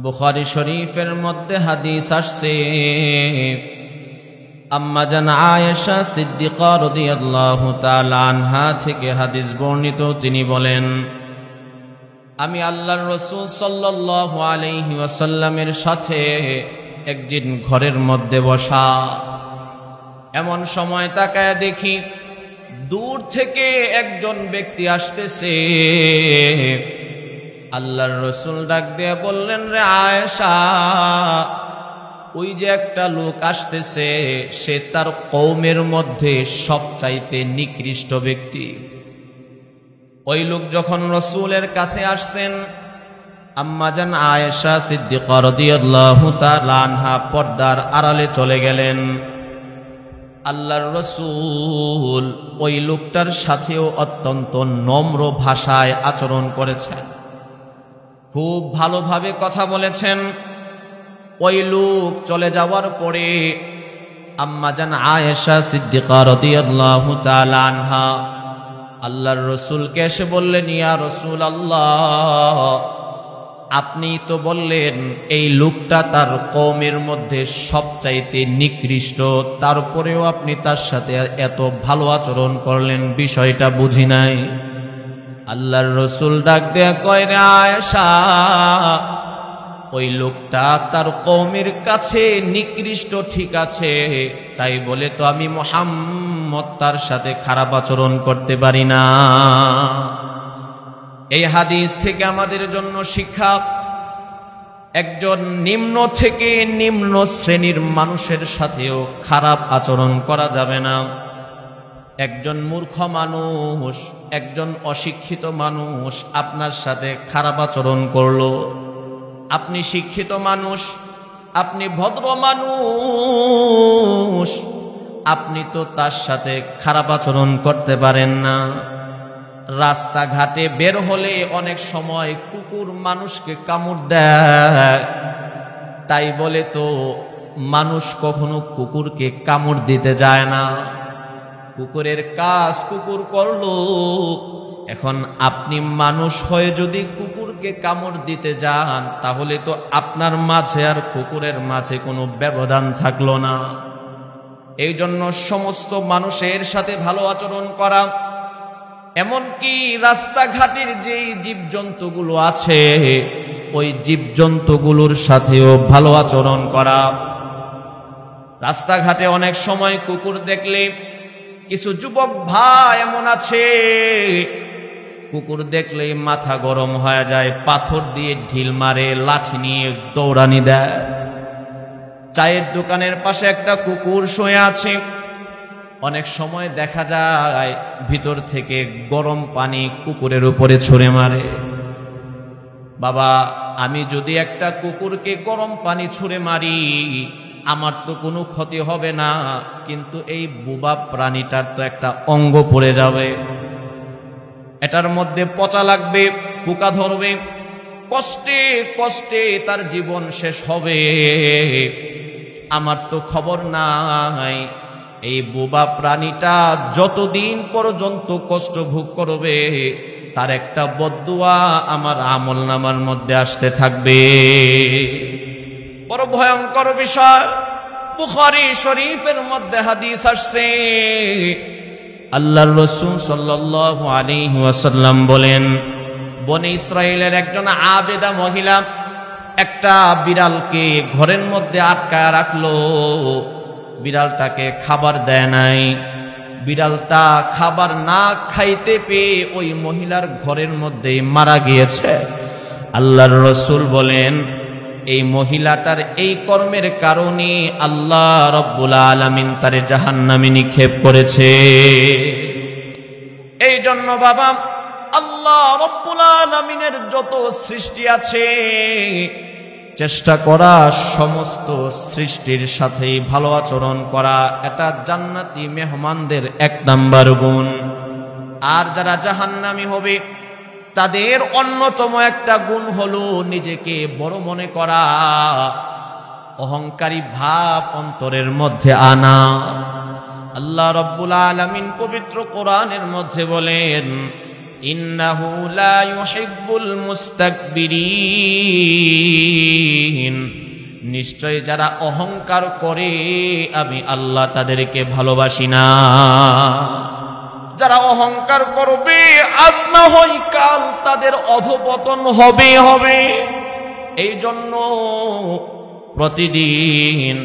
বুখারী শরীফের মধ্যে হাদিস আসছে, আম্মা জান আয়েশা সিদ্দিকা রাদিয়াল্লাহু তাআলা আনহা থেকে হাদিস বর্ণিত। তিনি বলেন, আমি আল্লাহর রাসূল সাল্লাল্লাহু আলাইহি ওয়াসাল্লামের সাথে একদিন ঘরের মধ্যে বসা। এমন সময় তাকায় দেখি দূর থেকে একজন ব্যক্তি আসতেছে। আল্লাহর রাসূল ডাক দিয়ে বললেন, রে আয়েশা, ওই যে একটা লোক আসতেছে, সে তার কওমের মধ্যে সবচাইতে নিকৃষ্ট ব্যক্তি। ওই লোক যখন রাসূলের কাছে আসছেন, আম্মা জান আয়েশা সিদ্দিকা রাদিয়াল্লাহু তাআলা আনহা পর্দার আড়ালে চলে গেলেন। আল্লাহর রাসূল ওই লোকটার সাথেও অত্যন্ত নম্র ভাষায় আচরণ করেছেন, খুব ভালোভাবে কথা বলেছেন। ওই লোক চলে যাওয়ার পরে আম্মা জান আয়েশা সিদ্দিকা রাদিয়াল্লাহু তাআলা আনহা আল্লাহর রাসূলকে এসে বললেন, ইয়া রাসূলুল্লাহ, আপনি তো বললেন এই লোকটা তার কওমের মধ্যে সবচাইতে নিকৃষ্ট, তারপরেও আপনি তার সাথে এত ভালো আচরণ করলেন, বিষয়টা বুঝি নাই। আল্লাহর রাসূল ডাক দেয়া কয়, রে আয়েশা, ওই লোকটা তার কওমের কাছে নিকৃষ্ট ঠিক আছে, তাই বলে তো আমি মুহাম্মদ তার সাথে খারাপ আচরণ করতে পারি না। এই হাদিস থেকে আমাদের জন্য শিক্ষা, একজন নিম্ন থেকে নিম্ন শ্রেণীর মানুষের সাথেও খারাপ আচরণ করা যাবে না। একজন মূর্খ মানুষ, একজন অশিক্ষিত মানুষ আপনার সাথে খারাপ আচরণ করলো, আপনি শিক্ষিত মানুষ, আপনি ভদ্র মানুষ, আপনি তো তার সাথে খারাপ আচরণ করতে পারেন না। রাস্তাঘাটে বের হলে অনেক সময় কুকুর মানুষকে কামড় দেয়, তাই বলে তো মানুষ কখনো কুকুরকে কামড় দিতে যায় না। কুকুরের কাজ কুকুর করলো, এখন আপনি মানুষ হয়ে যদি কুকুরকে কামড় দিতে যান, তাহলে তো আপনার মাঝে আর কুকুরের মাঝে কোনো ব্যবধান থাকলো না। এই জন্য সমস্ত মানুষের সাথে ভালো আচরণ করা, এমনকি রাস্তাঘাটের যেই জীবজন্তুগুলো আছে ওই জীবজন্তুগুলোর সাথেও ভালো আচরণ করা। রাস্তাঘাটে অনেক সময় কুকুর দেখলে কিছু যুবক ভাই এমন আছে, কুকুর দেখলেই মাথা গরম হয়ে যায়, পাথর দিয়ে ঢিল মারে, লাঠি নিয়ে দৌড়ানি দেয়। চায়ের দোকানের পাশে একটা কুকুর শুয়ে আছে, অনেক সময় দেখা যায় ভিতর থেকে গরম পানি কুকুরের উপরে ছুঁড়ে মারে। বাবা, আমি যদি একটা কুকুরকে গরম পানি ছুঁড়ে মারি, আমার তো কোনো ক্ষতি হবে না, কিন্তু এই বোবা প্রাণীটার তো একটা অঙ্গ পড়ে যাবে, এটার মধ্যে পচা লাগবে, পোকা ধরবে, কষ্টে কষ্টে তার জীবন শেষ হবে। আমার তো খবর নাই এই বোবা প্রাণীটা যতদিন পর্যন্ত কষ্ট ভোগ করবে, তার একটা বদদুয়া আমার আমলনামার মধ্যে আসতে থাকবে। বড় ভয়ঙ্কর বিষয়। বুখারী শরীফের মধ্যে হাদিস আসছে, আল্লাহর রাসূল সাল্লাল্লাহু আলাইহি ওয়াসাল্লাম বলেন, বনি ইসরাইলের একজন আবেদা মহিলা একটা বিড়ালকে ঘরের মধ্যে আটকায় রাখলো। বিড়ালটাকে খাবার দেয় নাই। বিড়ালটা খাবার না খাইতে পেয়ে ওই মহিলার ঘরের মধ্যেই মারা গিয়েছে। আল্লাহর রাসূল বলেন, এই মহিলাটার এই কর্মের কারণে আল্লাহ রব্বুল আলামিন তারে জাহান্নামে নিক্ষেপ করেছে। এই জন্য বাবা, আল্লাহ রব্বুল আলামিনের যত সৃষ্টি আছে, চেষ্টা করা সমস্ত সৃষ্টির সাথেই ভালো আচরণ করা, এটা জান্নাতি মেহমানদের এক নাম্বার গুণ। আর যারা জাহান্নামী হবে তাদের অন্যতম একটা গুণ হলো নিজেকে বড় মনে করা, অহংকারী ভাব অন্তরের মধ্যে আনা। আল্লাহ রব্বুল আলামিন পবিত্র কোরআনের মধ্যে বলেন, ইন্নাহু লা ইউহিব্বুল মুস্তাকবিরিন, নিশ্চয় যারা অহংকার করে আমি আল্লাহ তাদেরকে ভালোবাসি না। যারা অহংকার করবে আজ না হয় কাল তাদের অধঃপতন হবে। এই জন্য প্রতিদিন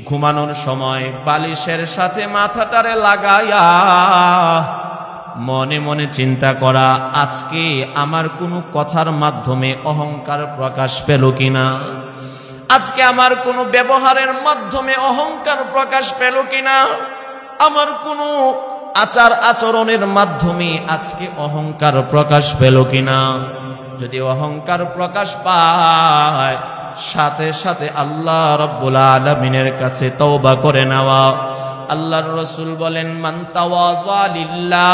ঘুমানোর সময় বালিশের সাথে মাথাটারে লাগায়া মনে মনে চিন্তা করা, আজকে আমার কোনো কথার মাধ্যমে অহংকার প্রকাশ পেল কিনা, আজকে আমার কোনো ব্যবহারের মাধ্যমে অহংকার প্রকাশ পেল কিনা, আমার কোনো আচার আচরণের মাধ্যমে আজকে অহংকার প্রকাশ পেল কিনা। যদি অহংকার প্রকাশ পায় সাথে সাথে আল্লাহ রাব্বুল আলামিনের কাছে তওবা করে নেওয়া। আল্লাহর রাসূল বলেন, মান তাওয়াযা লিল্লাহ,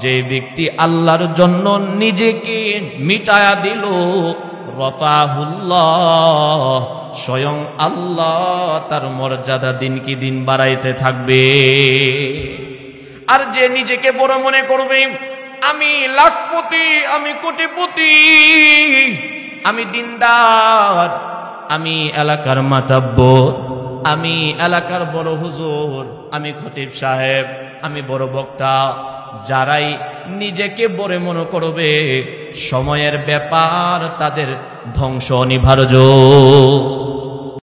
যে ব্যক্তি আল্লাহর জন্য নিজেকে মিটায়া দিল, রাফাহুল্লাহ, স্বয়ং আল্লাহ তার মর্যাদা দিন কি দিন বাড়াইতে থাকবে। আর যে নিজেকে বড় মনে করবে, আমি লাখপতি, আমি কোটিপতি, আমি দিনদার, আমি এলাকার মাতাব্বর, আমি এলাকার বড় হুজুর, আমি খতিব সাহেব, আমি বড় বক্তা, যারাই নিজেকে বড় মনে করবে সময়ের ব্যাপার, তাদের ধ্বংস অনিবার্য।